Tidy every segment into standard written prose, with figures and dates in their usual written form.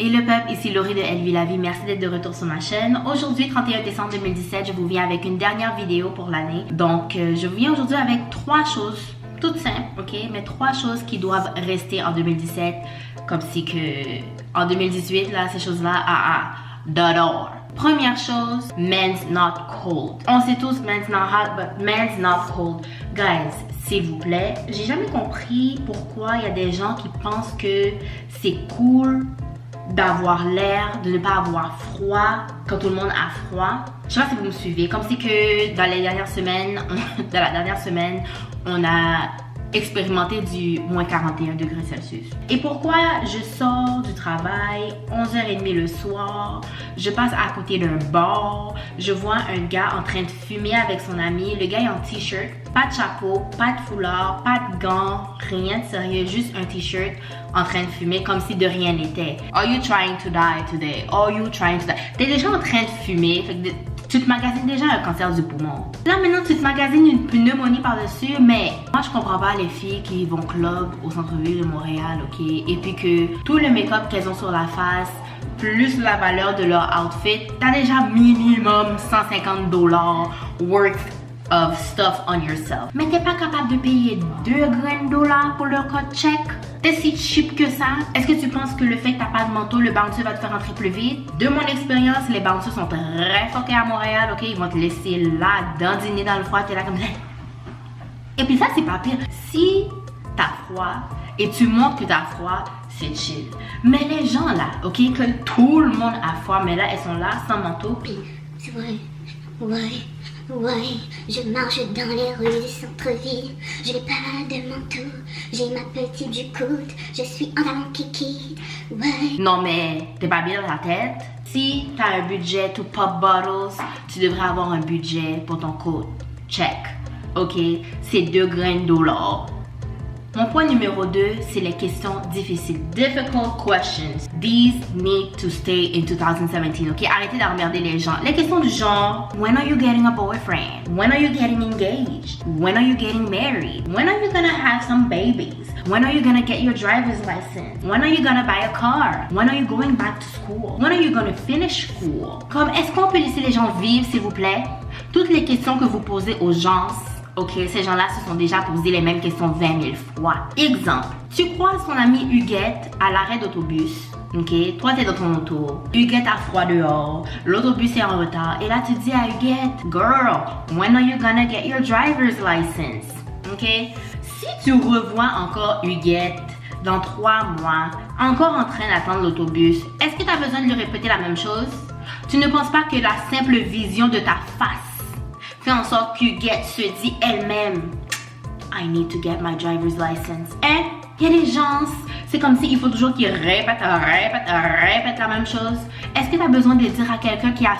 Et le peuple, ici Laurie de Elle vit la vie, merci d'être de retour sur ma chaîne. Aujourd'hui, 31 décembre 2017, je vous viens avec une dernière vidéo pour l'année. Donc, je vous viens aujourd'hui avec 3 choses, toutes simples, ok? Mais 3 choses qui doivent rester en 2017, comme si que en 2018, là, ces choses-là, d'or. Première chose, men's not cold. On sait tous men's not hot, but men's not cold. Guys, s'il vous plaît, j'ai jamais compris pourquoi il y a des gens qui pensent que c'est cool d'avoir l'air, de ne pas avoir froid quand tout le monde a froid. Je sais pas si vous me suivez, comme si que dans la dernière semaine, on a expérimenté du moins 41 degrés Celsius. Et pourquoi je sors du travail 11h30 le soir, je passe à côté d'un bar, je vois un gars en train de fumer avec son ami, le gars est en t-shirt, pas de chapeau, pas de foulard, pas de gants, rien de sérieux, juste un t-shirt en train de fumer comme si de rien n'était. Are you trying to die today? Are you trying to die? T'es déjà en train de fumer, fait que tu te magasines déjà un cancer du poumon. Là maintenant tu te magasines une pneumonie par-dessus, mais moi je comprends pas les filles qui vont club au centre-ville de Montréal, ok? Et puis que tout le make-up qu'elles ont sur la face, plus la valeur de leur outfit, t'as déjà minimum $150 worth of stuff on yourself. Mais t'es pas capable de payer $2 pour leur code check? T'es si cheap que ça? Est-ce que tu penses que le fait que t'as pas de manteau, le bouncer va te faire rentrer plus vite? De mon expérience, les bouncers sont très fuckés à Montréal, ok? Ils vont te laisser là, dandiner dans le froid, t'es là comme ça. Et puis ça, c'est pas pire. Si t'as froid et tu montres que t'as froid, c'est chill. Mais les gens là, ok? Que tout le monde a froid, mais là, elles sont là sans manteau. Puis, c'est vrai, ouais, je marche dans les rues du centre-ville. Je n'ai pas de manteau, j'ai ma petite jucoute, je suis en talon kiki, ouais. Non mais, t'es pas bien dans ta tête? Si t'as un budget to pop bottles, tu devrais avoir un budget pour ton coat. Check. Ok? C'est $2. Mon point numéro 2, c'est les questions difficiles. Difficult questions. These need to stay in 2017, ok? Arrêtez d'emmerder les gens. Les questions du genre, when are you getting a boyfriend? When are you getting engaged? When are you getting married? When are you gonna have some babies? When are you gonna get your driver's license? When are you gonna buy a car? When are you going back to school? When are you gonna finish school? Comme, est-ce qu'on peut laisser les gens vivre, s'il vous plaît? Toutes les questions que vous posez aux gens, ok, ces gens-là se sont déjà posé les mêmes questions 20 000 fois. Exemple, tu croises ton ami Huguette à l'arrêt d'autobus. Ok, toi t'es dans ton auto, Huguette a froid dehors, l'autobus est en retard, et là tu dis à Huguette, girl, when are you gonna get your driver's license? Ok, si tu revois encore Huguette dans 3 mois, encore en train d'attendre l'autobus, est-ce que tu as besoin de lui répéter la même chose? Tu ne penses pas que la simple vision de ta face fait en sorte qu'Huguette se dit elle-même, I need to get my driver's license. Et il y a des gens, c'est comme s'il faut toujours qu'ils répètent la même chose. Est-ce que tu as besoin de dire à quelqu'un qui a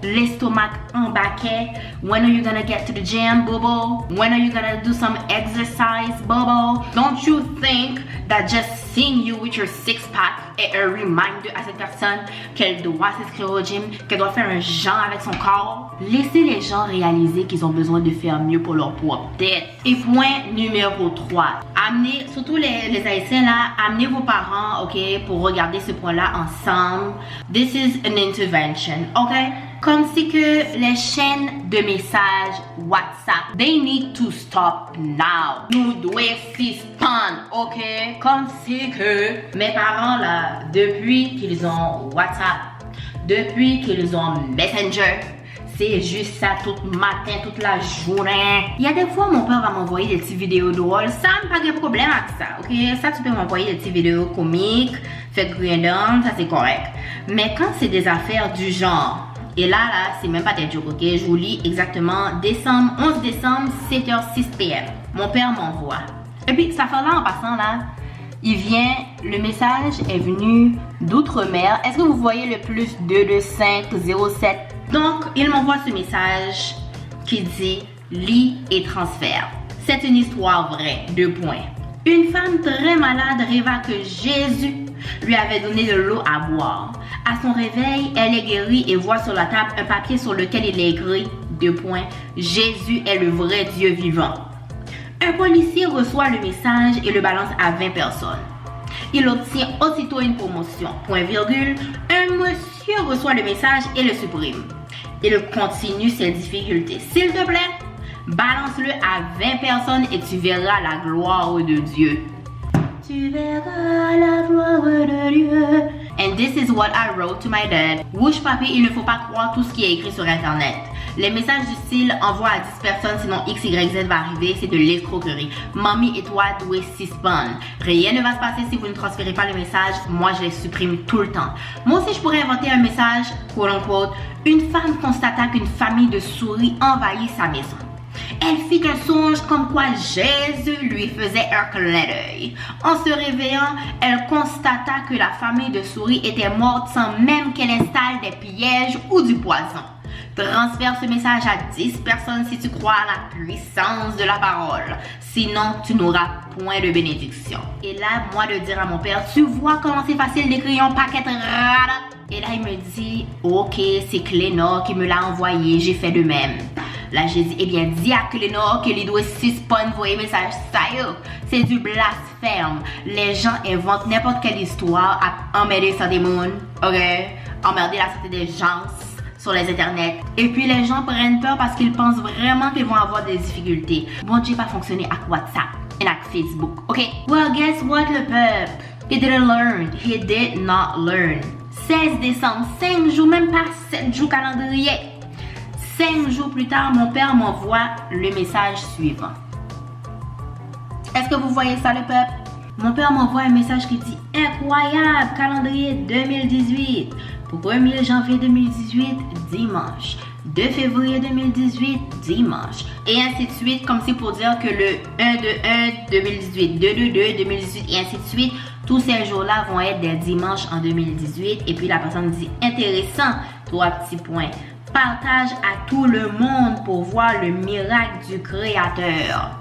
l'estomac en baquet, when are you gonna get to the gym, bobo? When are you gonna do some exercise, bobo? Don't you think that just seeing you with your six-pack est un reminder à cette personne qu'elle doit s'inscrire au gym, qu'elle doit faire un genre avec son corps? Laissez les gens réaliser qu'ils ont besoin de faire mieux pour leur propre tête. Et point numéro 3, amenez, surtout les Haïtiens là, amenez vos parents, ok, pour regarder ce point-là ensemble. This is an intervention, ok? Comme si que les chaînes de messages WhatsApp, they need to stop now. Nous devons suspendre, ok? Comme si que mes parents là, depuis qu'ils ont WhatsApp, depuis qu'ils ont Messenger, c'est juste ça tout matin, toute la journée. Il y a des fois, mon père va m'envoyer des petites vidéos drôles. Ça, pas de problème avec ça, ok? Ça, tu peux m'envoyer des petites vidéos comiques, faites random, ça c'est correct. Mais quand c'est des affaires du genre, et là, c'est même pas des jokes, ok? Je vous lis exactement 11 décembre, 7h06 PM. Mon père m'envoie. Et puis, ça fait là, en passant là, il vient, le message est venu d'outre-mer. Est-ce que vous voyez le plus 22507? Donc, il m'envoie ce message qui dit « Lis et transfert ». C'est une histoire vraie, 2 points. Une femme très malade rêva que Jésus lui avait donné de l'eau à boire. À son réveil, elle est guérie et voit sur la table un papier sur lequel il est écrit « 2 points. Jésus est le vrai Dieu vivant ». Un policier reçoit le message et le balance à 20 personnes. Il obtient aussitôt une promotion. Point virgule, un monsieur reçoit le message et le supprime. Il continue ses difficultés. S'il te plaît, balance-le à 20 personnes et tu verras la gloire de Dieu. Tu verras la gloire de Dieu. And this is what I wrote to my dad. Wesh papi, il ne faut pas croire tout ce qui est écrit sur internet. Les messages du style envoie à 10 personnes sinon X, Y, Z va arriver, c'est de l'escroquerie. Mamie et toi doivent suspendre. Rien ne va se passer si vous ne transférez pas le message. Moi, je les supprime tout le temps. Moi aussi, je pourrais inventer un message, quote unquote. Une femme constata qu'une famille de souris envahit sa maison. Elle fit un songe comme quoi Jésus lui faisait un clin d'œil. En se réveillant, elle constata que la famille de souris était morte sans même qu'elle installe des pièges ou du poison. Transfère ce message à 10 personnes si tu crois à la puissance de la parole. Sinon, tu n'auras point de bénédiction. Et là, moi de dire à mon père, tu vois comment c'est facile d'écrire un paquet de rada. Et là, il me dit, ok, c'est Clénor qui me l'a envoyé, j'ai fait de même. Là, j'ai dit, eh bien, dis à Clénor que les doit suspendre vos messages. Ça y est, c'est du blasphème. Les gens inventent n'importe quelle histoire à emmerder ça des mondes, ok? Emmerder la santé des gens sur les internets. Et puis les gens prennent peur parce qu'ils pensent vraiment qu'ils vont avoir des difficultés. Bon Dieu pas fonctionner avec WhatsApp et avec Facebook. Ok? Well, guess what le peuple? He didn't learn. He did not learn. 16 décembre, 5 jours, même pas 7 jours calendrier. 5 jours plus tard, mon père m'envoie le message suivant. Est-ce que vous voyez ça le peuple? Mon père m'envoie un message qui dit incroyable, calendrier 2018. 1er janvier 2018, dimanche. 2 février 2018, dimanche. Et ainsi de suite, comme c'est pour dire que le 1 de 1 2018, 2 de 2 2018 et ainsi de suite. Tous ces jours-là vont être des dimanches en 2018. Et puis la personne dit intéressant, 3 petits points. Partage à tout le monde pour voir le miracle du Créateur.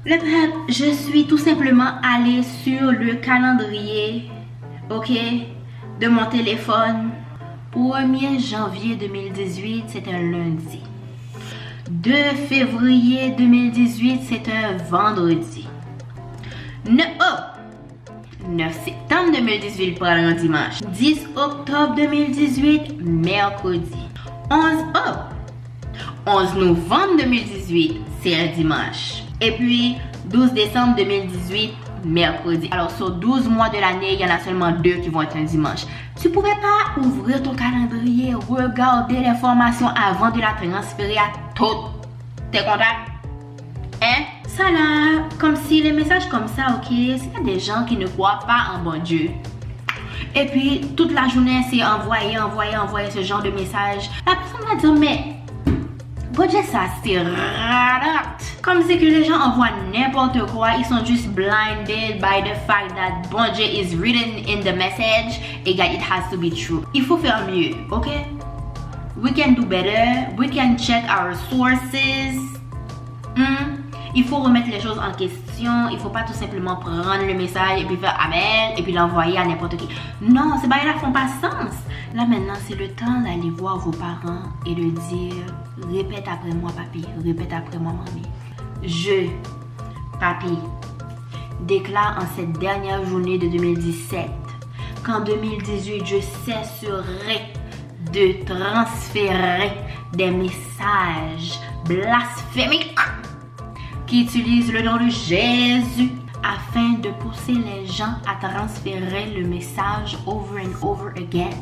Le peuple, je suis tout simplement allée sur le calendrier, ok, de mon téléphone. 1er janvier 2018, c'est un lundi. 2 février 2018, c'est un vendredi. 9 septembre 2018, pour un dimanche. 10 octobre 2018, mercredi. 11 novembre 2018, c'est un dimanche. Et puis, 12 décembre 2018, mercredi. Alors, sur 12 mois de l'année, il y en a seulement 2 qui vont être un dimanche. Tu pouvais pas ouvrir ton calendrier, regarder l'information avant de la transférer à tous tes contacts? Hein? Ça là, comme si les messages comme ça, ok, s'il y a des gens qui ne croient pas en bon Dieu. Et puis, toute la journée, c'est envoyer ce genre de message. La personne va dire, mais... bon Dieu, ça c'est rare. Comme c'est que les gens envoient n'importe quoi, ils sont juste blinded by the fact that bon Dieu is written in the message et that it has to be true. Il faut faire mieux, ok? We can do better. We can check our sources. Il faut remettre les choses en question. Il faut pas tout simplement prendre le message et puis faire amen et puis l'envoyer à n'importe qui. Non, ces bails-là font pas sens. Là maintenant, c'est le temps d'aller voir vos parents et de dire répète après moi papi, répète après moi mamie. Je, papi, déclare en cette dernière journée de 2017 qu'en 2018, je cesserai de transférer des messages blasphémiques qui utilisent le nom de Jésus afin de pousser les gens à transférer le message over and over again.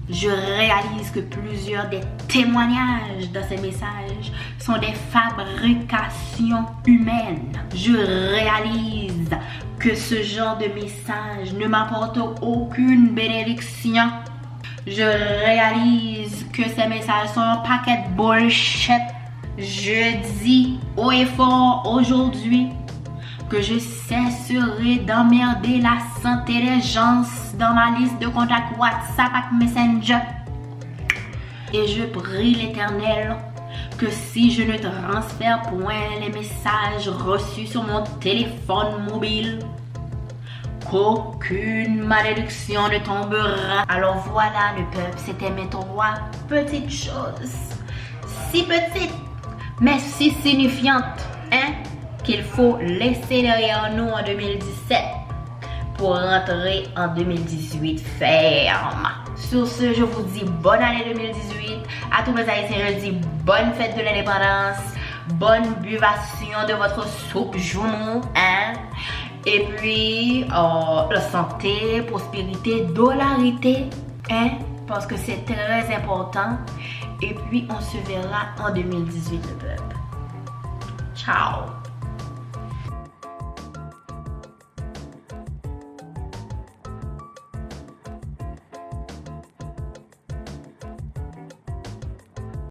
Je réalise que plusieurs des témoignages dans ces messages sont des fabrications humaines. Je réalise que ce genre de message ne m'apporte aucune bénédiction. Je réalise que ces messages sont un paquet de bullshit. Je dis haut et fort aujourd'hui que je cesserai d'emmerder la santé des gens dans ma liste de contacts WhatsApp et Messenger. Et je prie l'Éternel que si je ne transfère point les messages reçus sur mon téléphone mobile, qu'aucune malédiction ne tombera. Alors voilà le peuple, c'était mes 3 petites choses. Si petites, mais si signifiantes, hein? qu'il faut laisser derrière nous en 2017 pour rentrer en 2018 ferme. Sur ce, je vous dis bonne année 2018. À tous mes Haïtiens, je dis bonne fête de l'indépendance, bonne buvation de votre soupe joumou, hein? Et puis, la santé, prospérité, dollarité, hein? Parce que c'est très important. Et puis, on se verra en 2018, le peuple. Ciao!